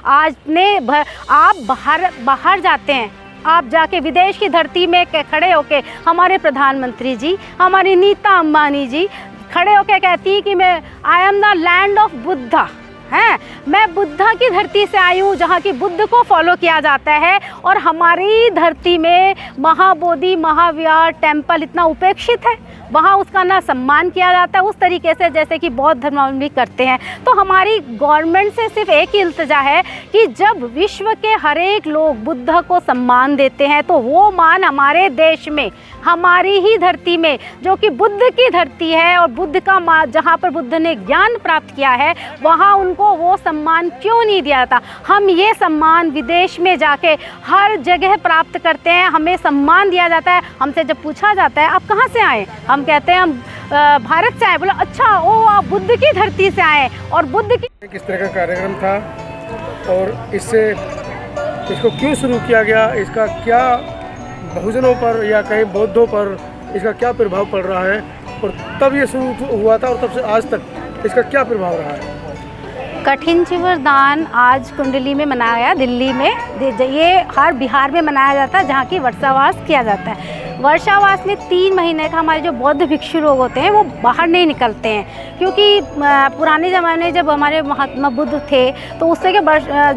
आप बाहर जाते हैं, आप जाके विदेश की धरती में खड़े होके हमारे प्रधानमंत्री जी, हमारी नीता अंबानी जी खड़े होके कहती है कि I am the land of Buddha हैं, मैं बुद्धा की धरती से आई हूँ जहाँ की बुद्ध को फॉलो किया जाता है। और हमारी धरती में महाबोधि महाविहार टेम्पल इतना उपेक्षित है, वहाँ उसका ना सम्मान किया जाता है उस तरीके से जैसे कि बौद्ध धर्मावलंबी करते हैं। तो हमारी गवर्नमेंट से सिर्फ एक ही इल्तिजा है कि जब विश्व के हर एक लोग बुद्ध को सम्मान देते हैं तो वो मान हमारे देश में, हमारी ही धरती में जो कि बुद्ध की धरती है और बुद्ध का जहाँ पर बुद्ध ने ज्ञान प्राप्त किया है वहाँ उनको वो सम्मान क्यों नहीं दिया जाता। हम ये सम्मान विदेश में जाके हर जगह प्राप्त करते हैं, हमें सम्मान दिया जाता है। हमसे जब पूछा जाता है आप कहाँ से आए, हम कहते हैं हम भारत से आए। बोला अच्छा, ओ आप बुद्ध की धरती से आए। और बुद्ध की किस तरह का कार्यक्रम था और इसको क्यों शुरू किया गया, इसका क्या बहुजनों पर या कहीं बौद्धों पर इसका क्या प्रभाव पड़ रहा है, और तब ये शुरू हुआ था और तब से आज तक इसका क्या प्रभाव रहा है। कठिन चिवर दान आज कुंडली में मनाया गया, दिल्ली में। ये हर बिहार में मनाया जाता है जहाँ की वर्षावास किया जाता है। वर्षावास में 3 महीने का हमारे जो बौद्ध भिक्षु लोग होते हैं वो बाहर नहीं निकलते हैं, क्योंकि पुराने ज़माने जब हमारे महात्मा बुद्ध थे तो उससे के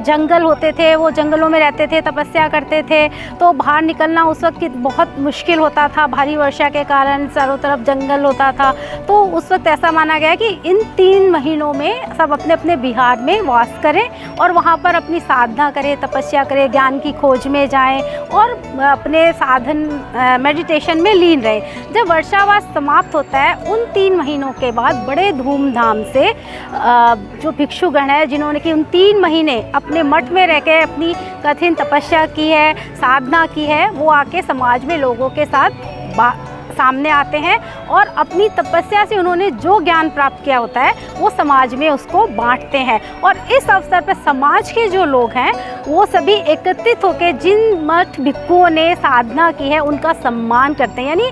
जंगल होते थे, वो जंगलों में रहते थे, तपस्या करते थे, तो बाहर निकलना उस वक्त बहुत मुश्किल होता था। भारी वर्षा के कारण चारों तरफ जंगल होता था। तो उस वक्त ऐसा माना गया कि इन 3 महीनों में सब अपने अपने बिहार में वास करें और वहाँ पर अपनी साधना करें, तपस्या करें, ज्ञान की खोज में जाएं और अपने साधन मेडिटेशन में लीन रहे। जब वर्षावास समाप्त होता है उन 3 महीनों के बाद बड़े धूमधाम से जो भिक्षुगण है जिन्होंने कि उन 3 महीने अपने मठ में रह के अपनी कठिन तपस्या की है, साधना की है, वो आके समाज में लोगों के साथ सामने आते हैं और अपनी तपस्या से उन्होंने जो ज्ञान प्राप्त किया होता है वो समाज में उसको बांटते हैं। और इस अवसर पर समाज के जो लोग हैं वो सभी एकत्रित होकर जिन मठ भिक्षुओं ने साधना की है उनका सम्मान करते हैं। यानी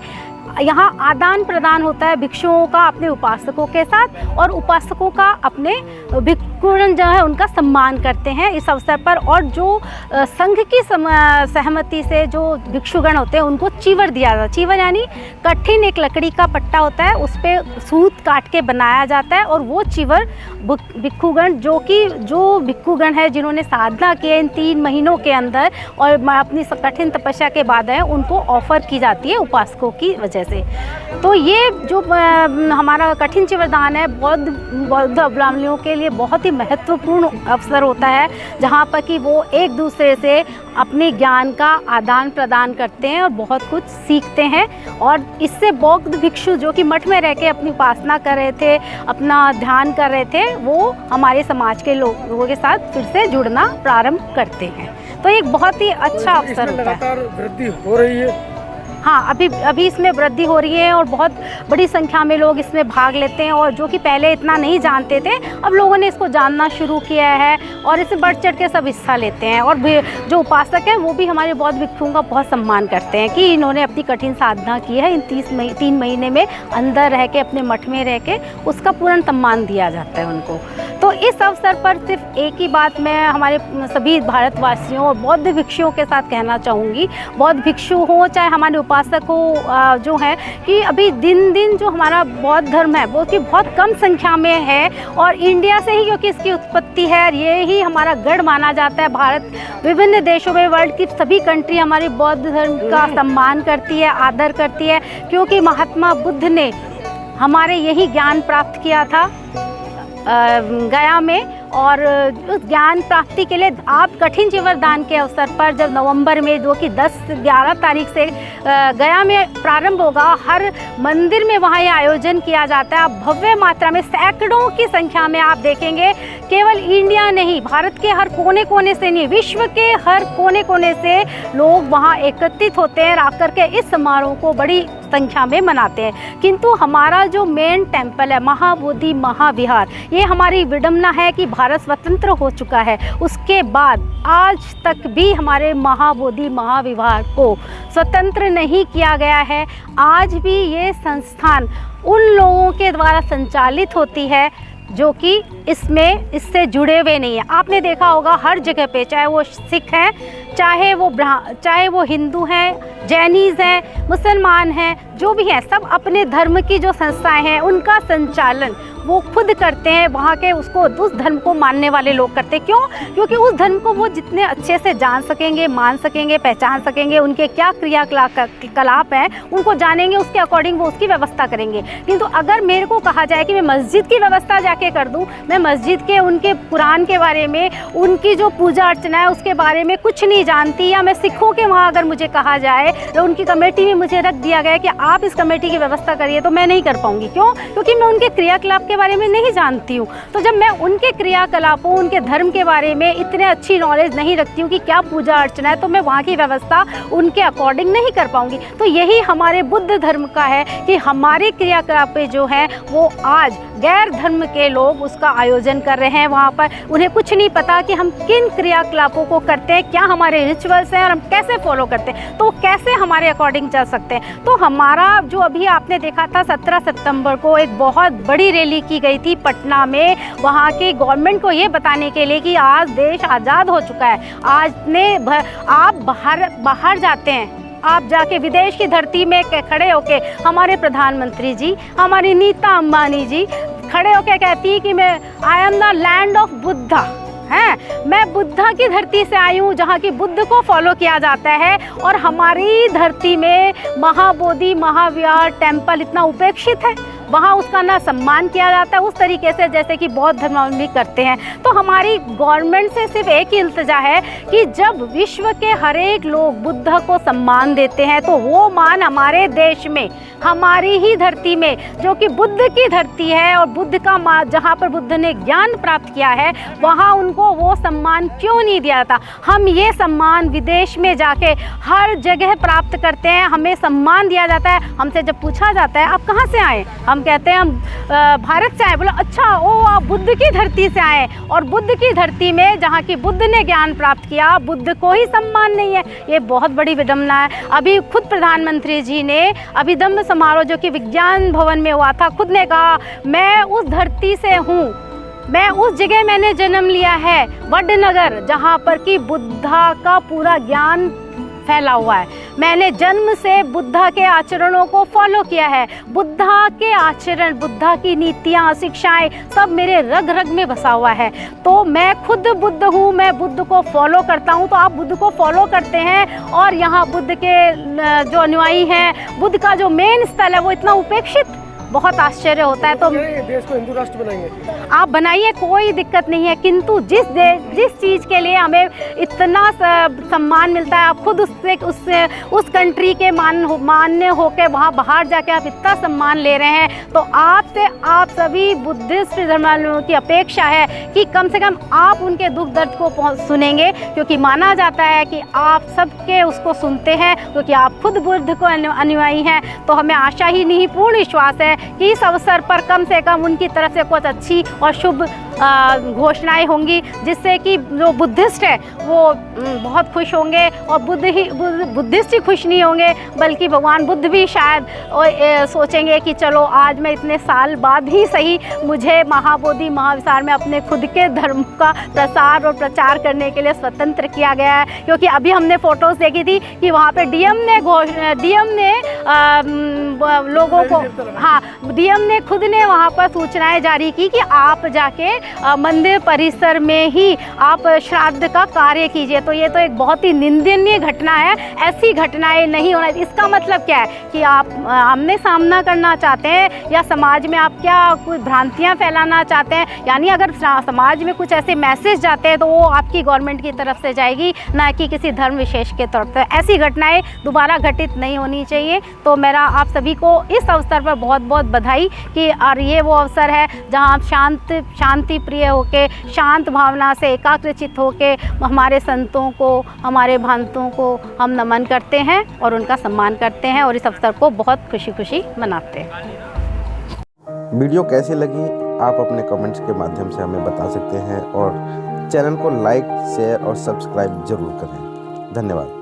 यहाँ आदान प्रदान होता है भिक्षुओं का अपने उपासकों के साथ और उपासकों का अपने भिक्षुगण जो है उनका सम्मान करते हैं इस अवसर पर। और जो संघ की सहमति से जो भिक्षुगण होते हैं उनको चीवर दिया जाता है। चीवर यानी कठिन एक लकड़ी का पट्टा होता है, उस पर सूत काट के बनाया जाता है और वो चीवर भिक्षुगण जो भिक्षुगण है जिन्होंने साधना की है इन 3 महीनों के अंदर और अपनी कठिन तपस्या के बाद है उनको ऑफर की जाती है उपासकों की वजह से। तो ये जो हमारा कठिन चिवर दान है बौद्ध अवलंबियों के लिए बहुत ही महत्वपूर्ण अवसर होता है, जहाँ पर कि वो एक दूसरे से अपने ज्ञान का आदान प्रदान करते हैं और बहुत कुछ सीखते हैं। और इससे बौद्ध भिक्षु जो कि मठ में रह के अपनी उपासना कर रहे थे, अपना ध्यान कर रहे थे, वो हमारे समाज के लोगों के साथ फिर से जुड़ना प्रारंभ करते हैं। तो एक बहुत ही अच्छा अवसर होता है। लगातार वृद्धि हो रही है। हाँ, अभी इसमें वृद्धि हो रही है और बहुत बड़ी संख्या में लोग इसमें भाग लेते हैं और जो कि पहले इतना नहीं जानते थे अब लोगों ने इसको जानना शुरू किया है और इसमें बढ़ चढ़ के सब हिस्सा लेते हैं। और जो उपासक हैं वो भी हमारे बौद्ध भिक्षुओं का बहुत सम्मान करते हैं कि इन्होंने अपनी कठिन साधना की है। इन 3 महीने में अंदर रह के अपने मठ में रह के उसका पूर्ण सम्मान दिया जाता है उनको। तो इस अवसर पर सिर्फ एक ही बात मैं हमारे सभी भारतवासियों और बौद्ध भिक्षुओं के साथ कहना चाहूँगी, बौद्ध भिक्षु हो चाहे हमारे उपासक हो जो है कि अभी दिन दिन जो हमारा बौद्ध धर्म है वो कि बहुत कम संख्या में है और इंडिया से ही क्योंकि इसकी उत्पत्ति है, ये ही हमारा गढ़ माना जाता है। भारत विभिन्न देशों में वर्ल्ड की सभी कंट्री हमारी बौद्ध धर्म का सम्मान करती है, आदर करती है, क्योंकि महात्मा बुद्ध ने हमारे यही ज्ञान प्राप्त किया था गया में। और उस ज्ञान प्राप्ति के लिए आप कठिन चिवर दान के अवसर पर जब नवंबर में जो कि 10-11 तारीख से गया में प्रारंभ होगा, हर मंदिर में वहाँ ये आयोजन किया जाता है। आप भव्य मात्रा में सैकड़ों की संख्या में आप देखेंगे, केवल इंडिया नहीं भारत के हर कोने कोने से नहीं विश्व के हर कोने कोने से लोग वहाँ एकत्रित होते हैं, आकर के इस समारोह को बड़ी संख्या में मनाते हैं। किंतु हमारा जो मेन टेम्पल है महाबोधि महाविहार, ये हमारी विडम्बना है कि भारत स्वतंत्र हो चुका है, उसके बाद आज तक भी हमारे महाबोधि महाविहार को स्वतंत्र नहीं किया गया है। आज भी ये संस्थान उन लोगों के द्वारा संचालित होती है जो कि इससे जुड़े हुए नहीं हैं। आपने देखा होगा हर जगह पे, चाहे वो सिख हैं, चाहे वो हिंदू हैं, जैनीज़ हैं, मुसलमान हैं, जो भी हैं, सब अपने धर्म की जो संस्थाएं हैं उनका संचालन वो खुद करते हैं। वहाँ के उस धर्म को मानने वाले लोग करते हैं। क्यों? क्योंकि उस धर्म को वो जितने अच्छे से जान सकेंगे, मान सकेंगे, पहचान सकेंगे, उनके क्या क्रियाकलाप हैं उनको जानेंगे, उसके अकॉर्डिंग वो उसकी व्यवस्था करेंगे। किंतु अगर मेरे को कहा जाए कि मैं मस्जिद की व्यवस्था जाके कर दूँ, मैं मस्जिद के उनके कुरान के बारे में, उनकी जो पूजा अर्चना है उसके बारे में कुछ नहीं जानती, या मैं सिखों के वहाँ अगर मुझे कहा जाए तो उनकी कमेटी में मुझे रख दिया गया कि आप इस कमेटी की व्यवस्था करिए, तो मैं नहीं कर पाऊँगी। क्यों? क्योंकि मैं उनके क्रियाकलाप बारे में नहीं जानती हूँ। तो जब मैं उनके क्रियाकलापों, उनके धर्म के बारे में इतने अच्छी नॉलेज नहीं रखती हूँ कि क्या पूजा अर्चना है, तो मैं वहाँ की व्यवस्था उनके अकॉर्डिंग नहीं कर पाऊँगी। तो यही हमारे बुद्ध धर्म का है कि हमारे क्रियाकलाप जो हैं वो आज गैर धर्म के लोग उसका आयोजन कर रहे हैं। वहाँ पर उन्हें कुछ नहीं पता कि हम किन क्रियाकलापों को करते हैं, क्या हमारे रिचुअल्स हैं और हम कैसे फॉलो करते हैं, तो कैसे हमारे अकॉर्डिंग चल सकते हैं। तो हमारा जो अभी आपने देखा था 17 सितंबर को एक बहुत बड़ी रैली की गई थी पटना में, वहाँ की गवर्नमेंट को ये बताने के लिए कि आज देश आज़ाद हो चुका है। आप बाहर जाते हैं, आप जाके विदेश की धरती में खड़े होके हमारे प्रधानमंत्री जी, हमारी नीता अंबानी जी खड़े होके कहती है कि I am the land of Buddha हैं, मैं बुद्धा की धरती से आई हूँ जहाँ की बुद्ध को फॉलो किया जाता है। और हमारी धरती में महाबोधि महाविहार टेम्पल इतना उपेक्षित है, वहाँ उसका ना सम्मान किया जाता है उस तरीके से जैसे कि बौद्ध धर्मावलंबी करते हैं। तो हमारी गवर्नमेंट से सिर्फ एक ही इल्तिजा है कि जब विश्व के हर एक लोग बुद्ध को सम्मान देते हैं तो वो मान हमारे देश में, हमारी ही धरती में, जो कि बुद्ध की धरती है और बुद्ध का जहाँ पर बुद्ध ने ज्ञान प्राप्त किया है, वहाँ उनको वो सम्मान क्यों नहीं दिया जाता। हम ये सम्मान विदेश में जाके हर जगह प्राप्त करते हैं, हमें सम्मान दिया जाता है। हमसे जब पूछा जाता है आप कहाँ से आए, हम कहते हैं हम भारत से आए। बोला अच्छा, ओ आप बुद्ध की धरती से आए, और बुद्ध की धरती में जहाँ की बुद्ध ने ज्ञान प्राप्त किया, बुद्ध को ही सम्मान नहीं है। ये बहुत बड़ी विडंबना है। अभी खुद प्रधानमंत्री जी ने अभिदम्ब समारोह जो कि विज्ञान भवन में हुआ था, खुद ने कहा मैं उस धरती से हूँ, मैं उस जगह मैंने जन्म लिया है वडनगर, जहाँ पर कि बुद्धा का पूरा ज्ञान फैला हुआ है। मैंने जन्म से बुद्धा के आचरणों को फॉलो किया है। बुद्धा के आचरण, बुद्धा की नीतियाँ, शिक्षाएं सब मेरे रग रग में बसा हुआ है। तो मैं खुद बुद्ध हूँ, मैं बुद्ध को फॉलो करता हूँ। तो आप बुद्ध को फॉलो करते हैं और यहाँ बुद्ध के जो अनुयायी हैं, बुद्ध का जो मेन स्थल है वो इतना उपेक्षित, बहुत आश्चर्य होता है। तो देश को हिंदू राष्ट्र बनाएंगे, आप बनाइए, कोई दिक्कत नहीं है, किंतु जिस चीज़ के लिए हमें इतना सम्मान मिलता है, आप खुद उस कंट्री के मान्य होकर वहाँ बाहर जाके आप इतना सम्मान ले रहे हैं, तो आपसे आप सभी बुद्धिस्ट धर्मावलंबियों की अपेक्षा है कि कम से कम आप उनके दुख दर्द को सुनेंगे, क्योंकि माना जाता है कि आप सबके उसको सुनते हैं, क्योंकि आप खुद बुद्ध को अनुयायी हैं। तो हमें आशा ही नहीं, पूर्ण विश्वास है कि इस अवसर पर कम से कम उनकी तरफ से कुछ अच्छी और शुभ घोषणाएं होंगी, जिससे कि जो बुद्धिस्ट है वो बहुत खुश होंगे। और बुद्धिस्ट ही खुश नहीं होंगे, बल्कि भगवान बुद्ध भी शायद सोचेंगे कि चलो आज मैं इतने साल बाद ही सही, मुझे महाबोधि महाविहार में अपने खुद के धर्म का प्रसार और प्रचार करने के लिए स्वतंत्र किया गया है। क्योंकि अभी हमने फ़ोटोज़ देखी थी कि वहाँ पे डीएम ने लोगों को, हाँ, डीएम ने खुद ने वहाँ पर सूचनाएं जारी की कि आप जाके मंदिर परिसर में ही आप श्राद्ध का कार्य कीजिए। तो ये तो एक बहुत ही निंदनीय घटना है, ऐसी घटनाएं नहीं होना। इसका मतलब क्या है कि आप आमने सामना करना चाहते हैं, या समाज में आप क्या कुछ भ्रांतियां फैलाना चाहते हैं। यानी अगर समाज में कुछ ऐसे मैसेज जाते हैं तो वो आपकी गवर्नमेंट की तरफ से जाएगी, ना कि किसी धर्म विशेष के तौर पर। ऐसी घटनाएं दोबारा घटित नहीं होनी चाहिए। तो मेरा आप सभी को इस अवसर पर बहुत बहुत बधाई कि और ये वो अवसर है जहाँ आप शांति प्रिय होके, शांत भावना से एकाग्रचित होके हमारे संतों को, हमारे भांतों को हम नमन करते हैं और उनका सम्मान करते हैं, और इस अवसर को बहुत खुशी खुशी मनाते हैं। वीडियो कैसी लगी आप अपने कमेंट्स के माध्यम से हमें बता सकते हैं, और चैनल को लाइक, शेयर और सब्सक्राइब जरूर करें। धन्यवाद।